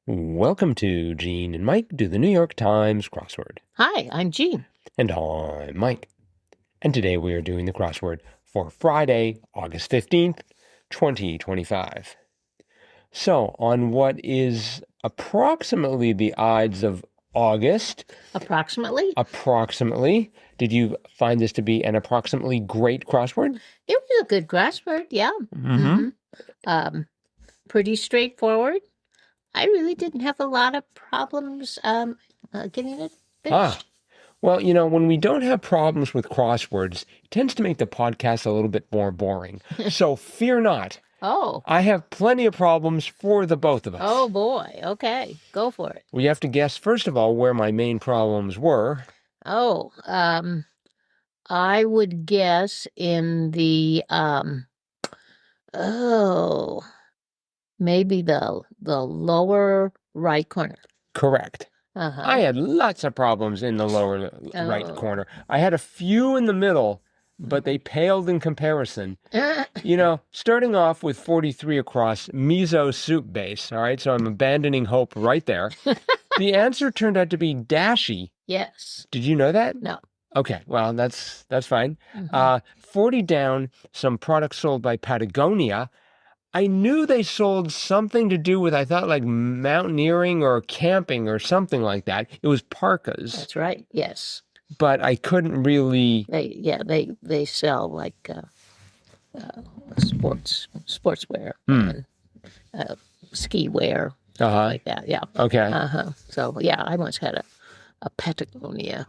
Welcome to Gene and Mike do the New York Times crossword. Hi, I'm Jean. And I'm Mike. And today we are doing the crossword for Friday, August 15th, 2025. So, on what is approximately the Ides of August. Approximately. Did you find this to be an approximately great crossword? It was a good crossword, yeah. Pretty straightforward. I really didn't have a lot of problems getting it finished. Well, when we don't have problems with crosswords, it tends to make the podcast a little bit more boring. So fear not. Oh. I have plenty of problems for the both of us. Oh, boy. Okay. Go for it. We have to guess, first of all, where my main problems were. Oh, I would guess in the, maybe the lower right corner. Correct. I had lots of problems in the lower right corner. I had a few in the middle, but they paled in comparison. Starting off with 43 across, miso soup base. All right, so I'm abandoning hope right there. The answer turned out to be dashy. Yes. Did you know that? No. Okay, well, that's fine. 40 down, some products sold by Patagonia. I knew they sold something to do with, I thought, like mountaineering or camping or something like that. It was PARKAS. That's right, yes. But I couldn't really... They sell like sportswear and ski wear, like that, yeah. Okay. So, yeah, I once had a Patagonia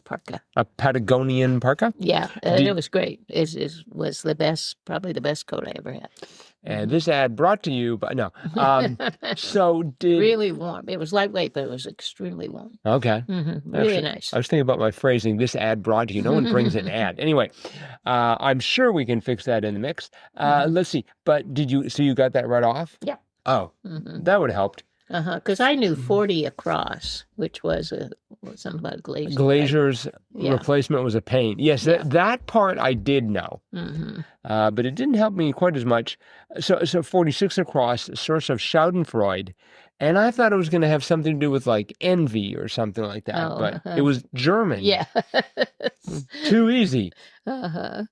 parka. A Patagonian parka? Yeah, it was great. It was probably the best coat I ever had. And this ad brought to you, but no. Really warm. It was lightweight, but it was extremely warm. Okay. Really nice. I was thinking about my phrasing, this ad brought to you. No one brings an ad. Anyway, I'm sure we can fix that in the mix. Let's see. But so you got that right off? Yeah. Oh, that would have helped. Because I knew 40 across, which was something about glazier. Glazier's replacement was a pain. Yes, that part I did know. But it didn't help me quite as much. So 46 across, a source of Schadenfreude. And I thought it was going to have something to do with like envy or something like that. But it was German. Yeah. Too easy. And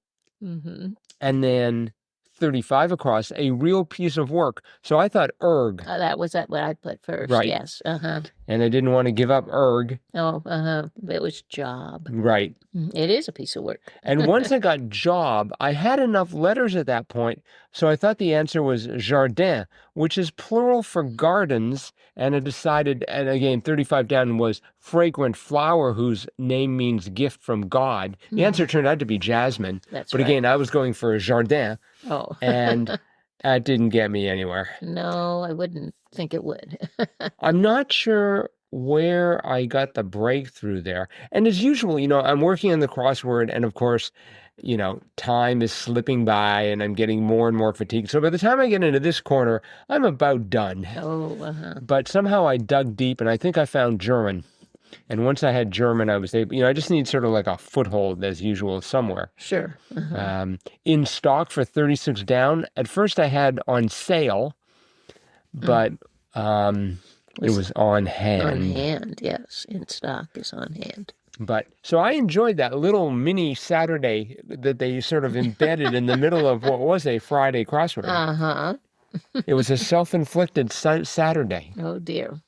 then 35 across, a real piece of work. So I thought erg. That was what I put first, right. Yes. And I didn't want to give up erg. Oh, it was job. Right. It is a piece of work. And once I got job, I had enough letters at that point, so I thought the answer was jardin, which is plural for gardens, and I decided, and again, 35 down was fragrant flower whose name means gift from God. The answer turned out to be jasmine. That's but again, I was going for a jardin. Oh. And that didn't get me anywhere. No, I wouldn't think it would. I'm not sure where I got the breakthrough there. And as usual, I'm working on the crossword, and of course, time is slipping by and I'm getting more and more fatigued. So by the time I get into this corner, I'm about done. But somehow I dug deep and I think I found German. And once I had German, I was able, I just need sort of like a foothold as usual somewhere. Sure. In stock for 36 down. At first I had on sale, but it was on hand. On hand, yes. In stock is on hand. But so I enjoyed that little mini Saturday that they sort of embedded in the middle of what was a Friday crossword. It was a self-inflicted Saturday. Oh, dear.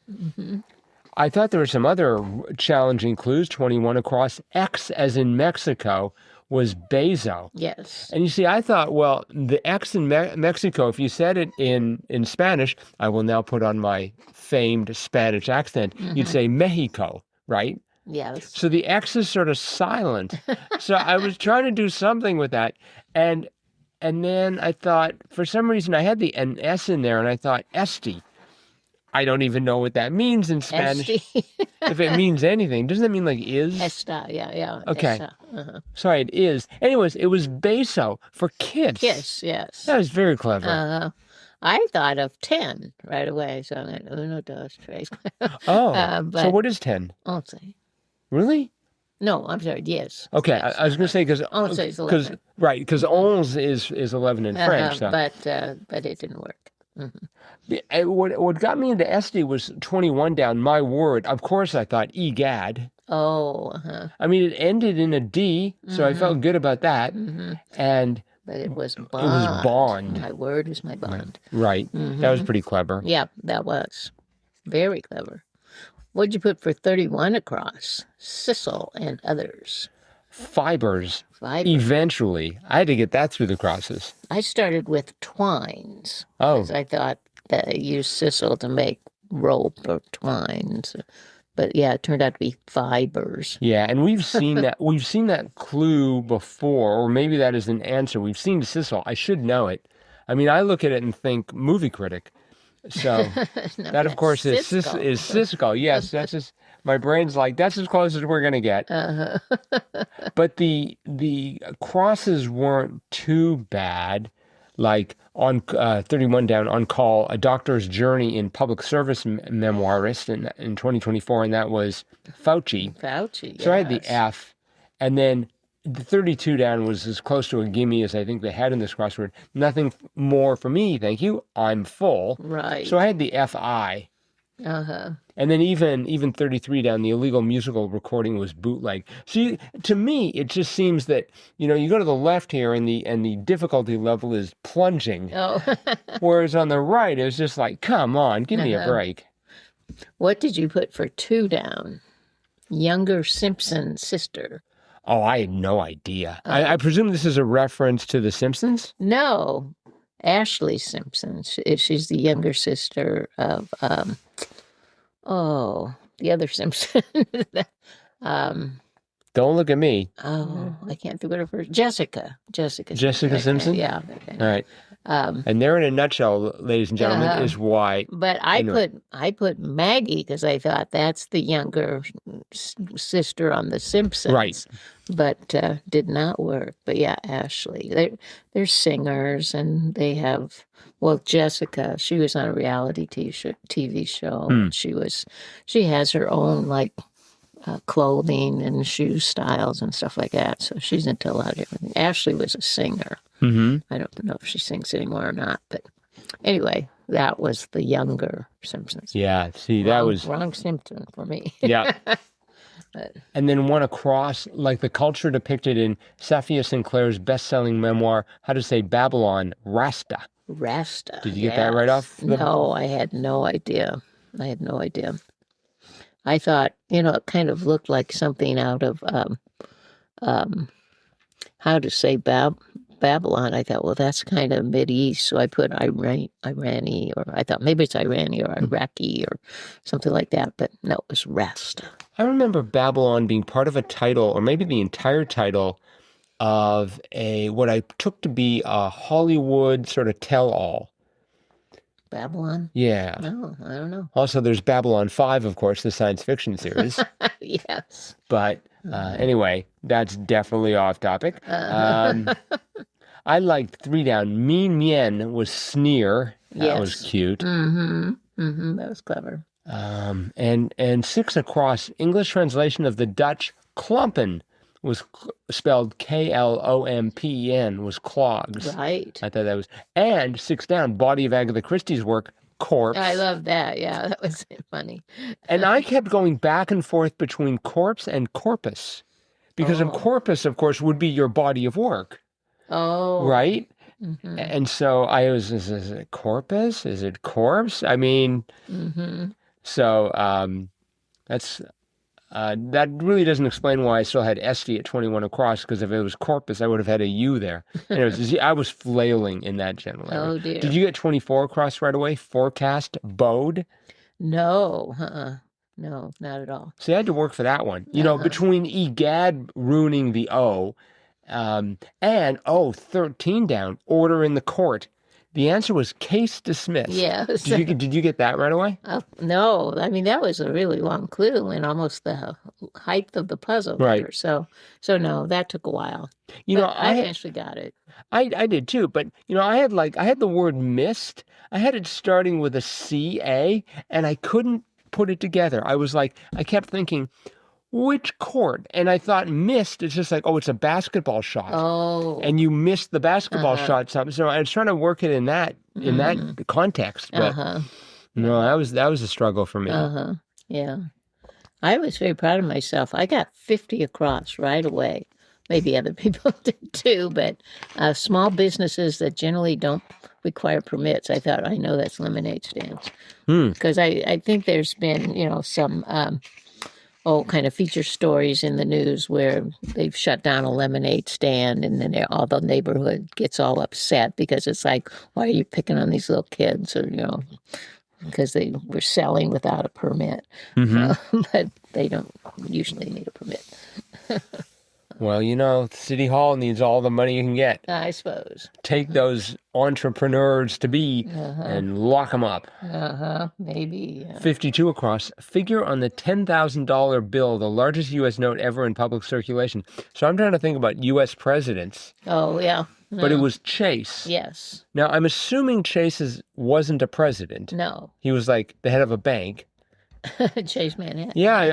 I thought there were some other challenging clues. 21 across, X as in Mexico was bezo. Yes. And you see, I thought, well, the X in Mexico, if you said it in Spanish, I will now put on my famed Spanish accent, you'd say Mexico, right? Yes. So the X is sort of silent. So I was trying to do something with that. And then I thought, for some reason, I had an S in there, and I thought, esti. I don't even know what that means in Spanish. If it means anything. Doesn't that mean like is? Esta, yeah. Okay. Esta. Sorry, it is. Anyways, it was beso for kiss. Kiss, yes. That was very clever. I thought of 10 right away. So I went, uno, dos, tres. So what is 10? Once. Really? No, I'm sorry, yes. Okay, yes. I was going to say because... Once is 11. Right, because onze is 11 in French. So. But it didn't work. What got me into SD was 21 down, my word. Of course, I thought egad. Oh, uh-huh. I mean, it ended in a D, so I felt good about that. And But it was bond. it was bond. My word is my bond. Right. That was pretty clever. Yeah, that was very clever. What'd you put for 31 across? Sissel and others. Fibers. Fiber. Eventually. I had to get that through the crosses. I started with twines. Oh. Because I thought that I used sissel to make rope or twines. But yeah, it turned out to be fibers. Yeah, and we've seen that clue before, or maybe that is an answer. We've seen Sissel. I should know it. I mean, I look at it and think movie critic. So No, that, of course, is Siskel. Yes, that's just, my brain's like, that's as close as we're going to get. Uh-huh. But the crosses weren't too bad. Like on 31 down, on call, A Doctor's Journey in Public Service Memoirist in 2024, and that was Fauci. Fauci, So I had the F, and then the 32 down was as close to a gimme as I think they had in this crossword. Nothing more for me, thank you. I'm full. Right. So I had the FI. Uh-huh. And then even 33 down, the illegal musical recording was bootleg. See, to me, it just seems that, you go to the left here and the difficulty level is plunging. Oh. Whereas on the right, it was just like, come on, give me a break. What did you put for 2 down? Younger Simpson sister. Oh, I had no idea. I presume this is a reference to The Simpsons? No, Ashley Simpson. She's the younger sister of, the other Simpson. Don't look at me. Oh, I can't think of her first. Jessica Simpson? Yeah. All right. And there in a nutshell, ladies and gentlemen, is why. But I put Maggie because I thought that's the younger sister on The Simpsons. Right. But did not work. But yeah, Ashley. They're singers, and they have. Well, Jessica, she was on a reality TV show. And she has her own clothing and shoe styles and stuff like that. So she's into a lot of everything. Ashley was a singer. Mm-hmm. I don't know if she sings anymore or not, but anyway, that was the younger Simpsons. Yeah, see, that was wrong Simpson for me. Yeah. And then one across, like the culture depicted in Safia Sinclair's best-selling memoir, How to Say Babylon, Rasta. Rasta. Did you get that right off? No, I had no idea. I thought, it kind of looked like something out of How to Say Babylon. I thought, well, that's kind of Mideast, so I put Irani, or I thought maybe it's Irani or Iraqi or something like that, but no, it was Rasta. I remember Babylon being part of a title, or maybe the entire title, of what I took to be a Hollywood sort of tell-all. Babylon? Yeah. No, I don't know. Also, there's Babylon 5, of course, the science fiction series. Yes. But anyway, that's definitely off topic. I liked 3 down. Mean Mien was sneer. That was cute. That was clever. And 6 across, English translation of the Dutch klompen was spelled Klompen, was clogs. Right. I thought that was. And 6 down, body of Agatha Christie's work, corpse. I love that. Yeah, that was funny. And I kept going back and forth between corpse and corpus. Because of corpus, of course, would be your body of work. Oh. Right? Mm-hmm. And so is it corpus? Is it corpse? I mean, so that really doesn't explain why I still had SD at 21 across, because if it was corpus, I would have had a U there. Anyways, I was flailing in that general area. Oh, dear. Did you get 24 across right away? Forecast, bode? No, no, not at all. See, I had to work for that one. Between egad ruining the O, and 13 down, order in the court. The answer was case dismissed. Yes. Did you get that right away? No, I mean, that was a really long clue and almost the height of the puzzle. Right. There. So no, that took a while. I eventually got it. I did too, but I had the word mist. I had it starting with a CA, and I couldn't put it together. I kept thinking, which court? And I thought missed is just like, it's a basketball shot. Oh. And you missed the basketball shot. So I was trying to work it in that in that context. But no, that was a struggle for me. Yeah. I was very proud of myself. I got 50 across right away. Maybe other people did too, but small businesses that generally don't require permits, I thought, I know that's lemonade stands. Because I think there's been, some kind of feature stories in the news where they've shut down a lemonade stand, and then all the neighborhood gets all upset because it's like, why are you picking on these little kids? Or, because they were selling without a permit. But they don't usually need a permit. Well, City Hall needs all the money you can get. I suppose. Take those entrepreneurs to be and lock them up. Maybe. 52 across. Figure on the $10,000 bill, the largest U.S. note ever in public circulation. So I'm trying to think about U.S. presidents. Oh, yeah. No. But it was Chase. Yes. Now, I'm assuming Chase wasn't a president. No. He was like the head of a bank. Chase Manhattan. Yeah,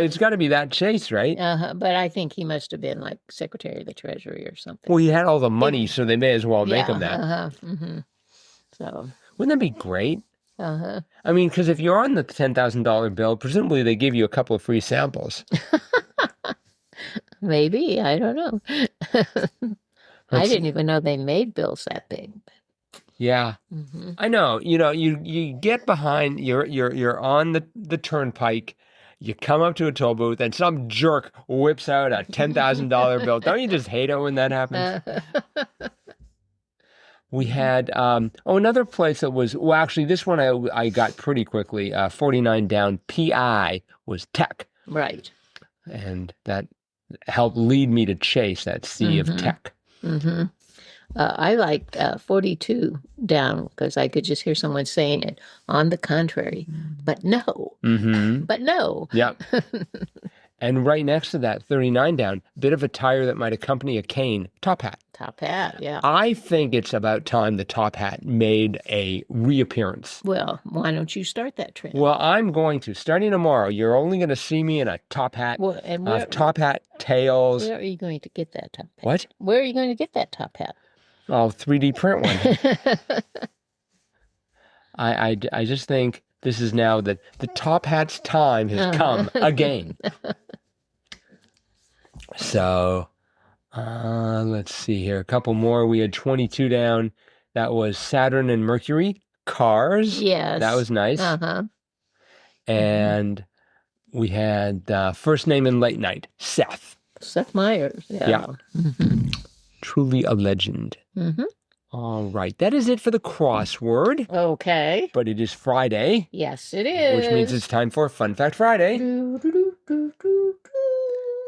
it's got to be that Chase, right? But I think he must have been like Secretary of the Treasury or something. Well, he had all the money, so they may as well make him that. So wouldn't that be great? I mean, because if you're on the $10,000 bill, presumably they give you a couple of free samples. Maybe, I don't know. I didn't even know they made bills that big. Yeah, I know. You get behind. You're on the turnpike. You come up to a toll booth, and some jerk whips out a $10,000 bill. Don't you just hate it when that happens? We had another place that was actually this one I got pretty quickly. 49 down. PI was tech, right, and that helped lead me to Chase, that sea of tech. I liked 42 down because I could just hear someone saying it. On the contrary, but no. But no. Yep. And right next to that, 39 down, bit of a tire that might accompany a cane, top hat. Top hat, yeah. I think it's about time the top hat made a reappearance. Well, why don't you start that trend? Well, I'm going to. Starting tomorrow, you're only going to see me in a top hat. Well, and top hat, tails. Where are you going to get that top hat? What? Where are you going to get that top hat? I'll 3D print one. I just think this is now that the top hat's time has come again. So, let's see here. A couple more. We had 22 down. That was Saturn and Mercury. Cars. Yes. That was nice. And we had first name in late night, Seth. Seth Meyers. Yeah. Truly a legend. All right. That is it for the crossword. Okay. But it is Friday. Yes, it is. Which means it's time for Fun Fact Friday.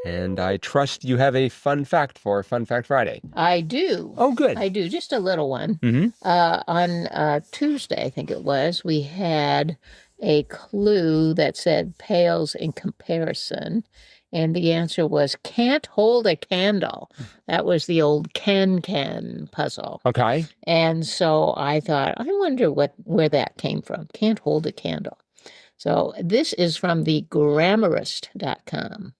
And I trust you have a fun fact for Fun Fact Friday. I do. Oh, good. I do. Just a little one. On Tuesday, I think it was, we had a clue that said pales in comparison. And the answer was can't hold a candle. That was the old can puzzle. Okay. And so I thought, I wonder where that came from. Can't hold a candle. So this is from the grammarist.com.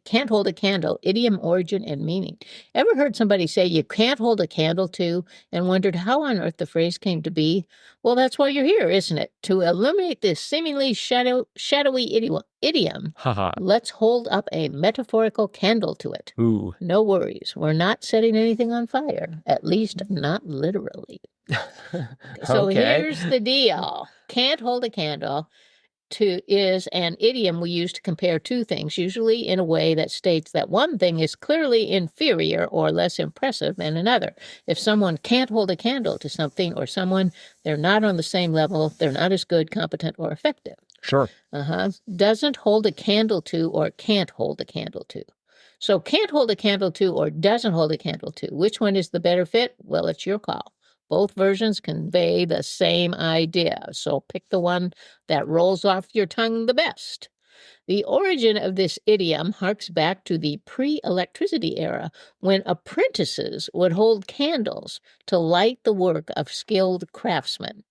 Can't hold a candle, idiom, origin, and meaning. Ever heard somebody say you can't hold a candle to and wondered how on earth the phrase came to be? Well, that's why you're here, isn't it? To illuminate this seemingly shadowy idiom, let's hold up a metaphorical candle to it. Ooh. No worries. We're not setting anything on fire, at least not literally. So here's the deal. Can't hold a candle is an idiom we use to compare two things, usually in a way that states that one thing is clearly inferior or less impressive than another. If someone can't hold a candle to something or someone, they're not on the same level, they're not as good, competent, or effective. Sure. Doesn't hold a candle to or can't hold a candle to. So can't hold a candle to or doesn't hold a candle to. Which one is the better fit? Well, it's your call. Both versions convey the same idea, so pick the one that rolls off your tongue the best. The origin of this idiom harks back to the pre-electricity era, when apprentices would hold candles to light the work of skilled craftsmen.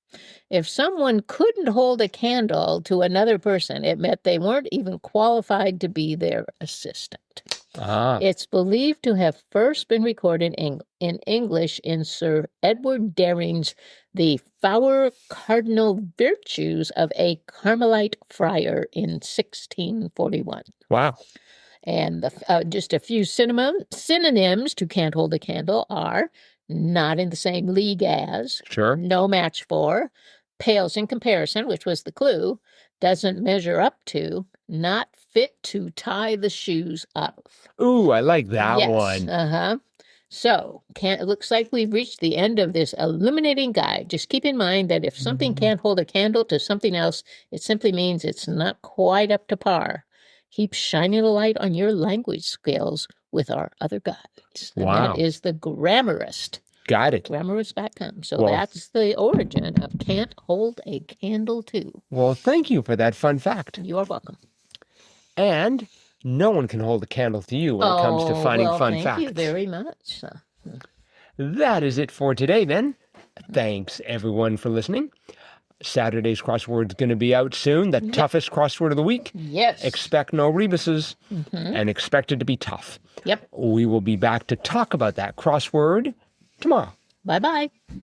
If someone couldn't hold a candle to another person, it meant they weren't even qualified to be their assistant. Ah, It's believed to have first been recorded in English in Sir Edward Daring's The Four Cardinal Virtues of a Carmelite Friar in 1641. wow. And just a few synonyms to can't hold a candle are not in the same league as, Sure. no match for, pales in comparison, which was the clue, doesn't measure up to, not fit to tie the shoes of. Ooh, I like that Yes, one. So, it looks like we've reached the end of this illuminating guide. Just keep in mind that if something can't hold a candle to something else, it simply means it's not quite up to par. Keep shining a light on your language skills with our other guides. And Wow. that is the Grammarist. Got it. Grammarist.com. So Well, that's the origin of can't hold a candle to. Well, thank you for that fun fact. You are welcome. And no one can hold a candle to you when it comes to finding fun facts. Thank you very much. That is it for today, then. Thanks, everyone, for listening. Saturday's crossword's going to be out soon. The toughest crossword of the week. Yes. Expect no rebuses and expect it to be tough. Yep. We will be back to talk about that crossword tomorrow. Bye-bye.